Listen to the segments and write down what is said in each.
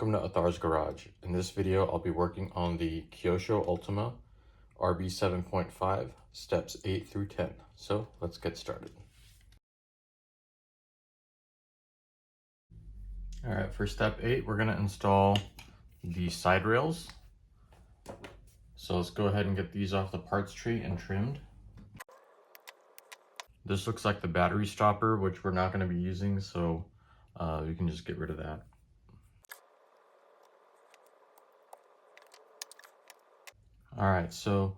Welcome to Athar's Garage. In this video, I'll be working on the Kyosho Ultima RB7.5 steps 8 through 10. So let's get started. All right, for step 8, we're going to install the side rails. So let's go ahead and get these off the parts tree and trimmed. This looks like the battery stopper, which we're not going to be using, so you can just get rid of that. All right, so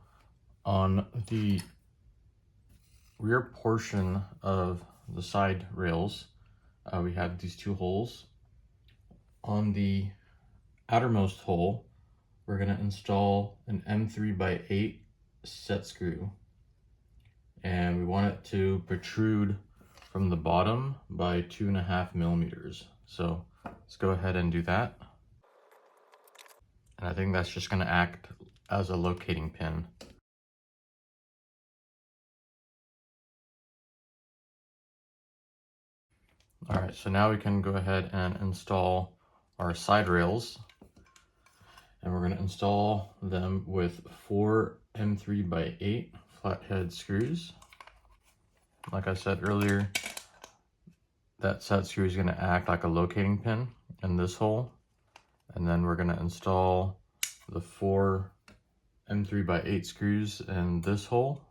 on the rear portion of the side rails, we have these two holes. On the outermost hole, we're going to install an M3x8 set screw, and we want it to protrude from the bottom by 2.5 millimeters. So let's go ahead and do that. And I think that's just going to act as a locating pin. All right, so now we can go ahead and install our side rails, and we're going to install them with 4 M3x8 flathead screws. Like I said earlier, that set screw is going to act like a locating pin in this hole, and then we're going to install the 4 M3x8 screws in this hole,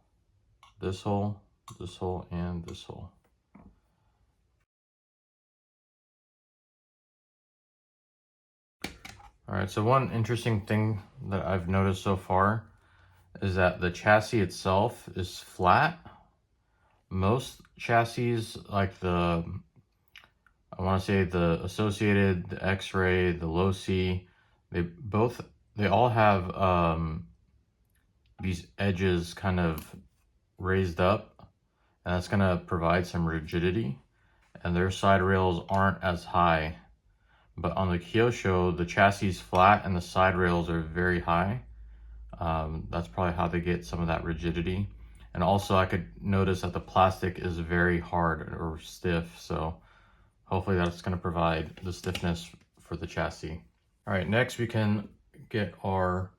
this hole, this hole, and this hole. All right, so one interesting thing that I've noticed so far is that the chassis itself is flat. Most chassis, like I want to say the Associated, the X-Ray, the Low C, they all have these edges kind of raised up, and that's going to provide some rigidity, and their side rails aren't as high. But on the Kyosho, the chassis is flat and the side rails are very high. That's probably how they get some of that rigidity. And also I could notice that the plastic is very hard or stiff, so hopefully that's going to provide the stiffness for the chassis. All right, next we can get our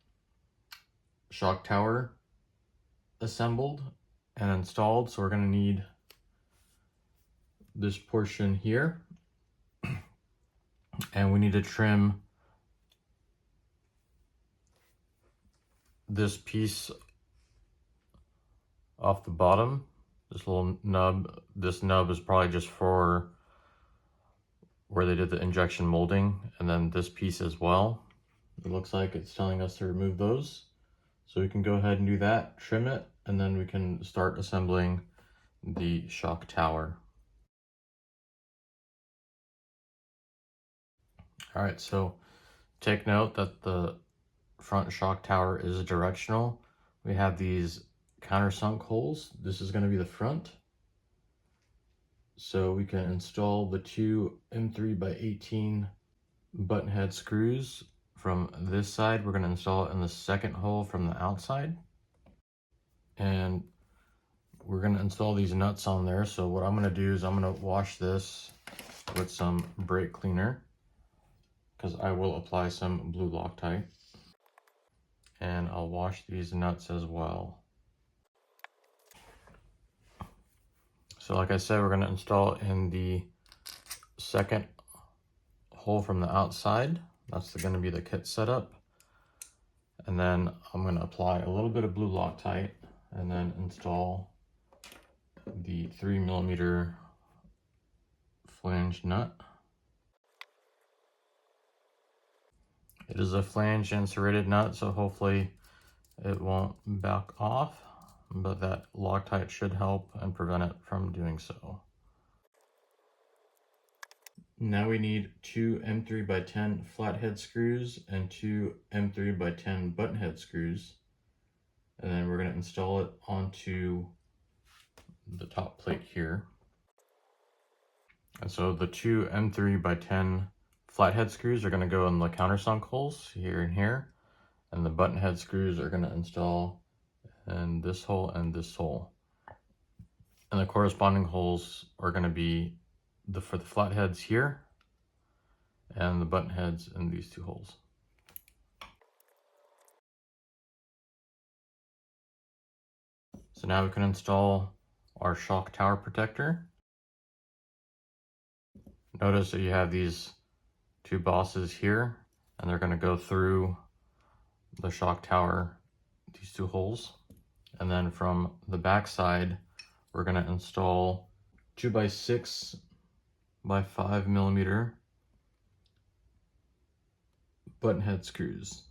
shock tower assembled and installed. So we're going to need this portion here, and we need to trim this piece off the bottom, this little nub. This nub is probably just for where they did the injection molding, and then this piece as well. It looks like it's telling us to remove those. So we can go ahead and do that, trim it, and then we can start assembling the shock tower. All right, so take note that the front shock tower is directional. We have these countersunk holes. This is going to be the front. So we can install the 2 M3x18 button head screws from this side. We're going to install it in the second hole from the outside. And we're going to install these nuts on there. So what I'm going to do is I'm going to wash this with some brake cleaner, because I will apply some blue Loctite. And I'll wash these nuts as well. So like I said, we're going to install in the second hole from the outside. That's going to be the kit setup. And then I'm going to apply a little bit of blue Loctite and then install the 3mm flange nut. It is a flange and serrated nut, so hopefully it won't back off, but that Loctite should help and prevent it from doing so. Now we need 2 M3x10 flathead screws and 2 M3x10 button head screws, and then we're going to install it onto the top plate here. And so the 2 M3x10 flathead screws are going to go in the countersunk holes here and here, and the button head screws are going to install in this hole and this hole. And the corresponding holes are going to be for the flatheads here, and the button heads in these two holes. So now we can install our shock tower protector. Notice that you have these two bosses here, and they're going to go through the shock tower, these two holes. And then from the back side, we're going to install 2x6 by 5 millimeter button head screws.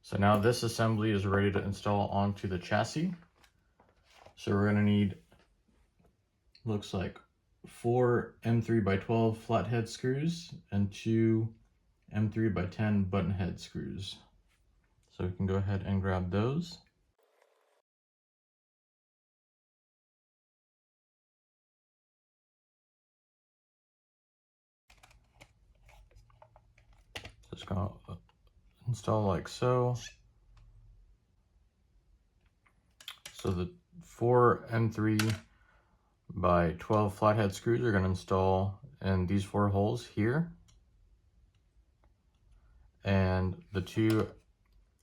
So now this assembly is ready to install onto the chassis. So we're going to need, looks like 4 M3 by 12 flathead screws and 2 M3 by 10 button head screws. So we can go ahead and grab those. Just gonna install like so. So the 4 M3 by 12 flathead screws are going to install in these 4 holes here. And the 2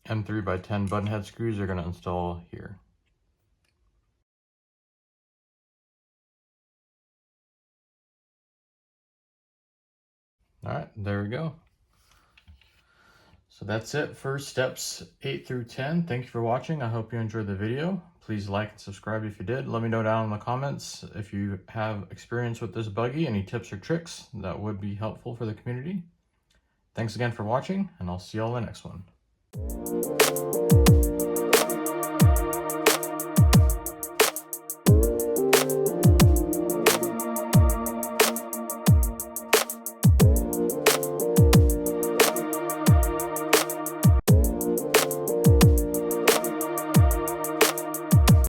M3 by 10 button head screws are going to install here. Alright, there we go. So that's it for steps 8 through 10. Thank you for watching. I hope you enjoyed the video. Please like and subscribe if you did. Let me know down in the comments if you have experience with this buggy, any tips or tricks that would be helpful for the community. Thanks again for watching, and I'll see y'all in the next one.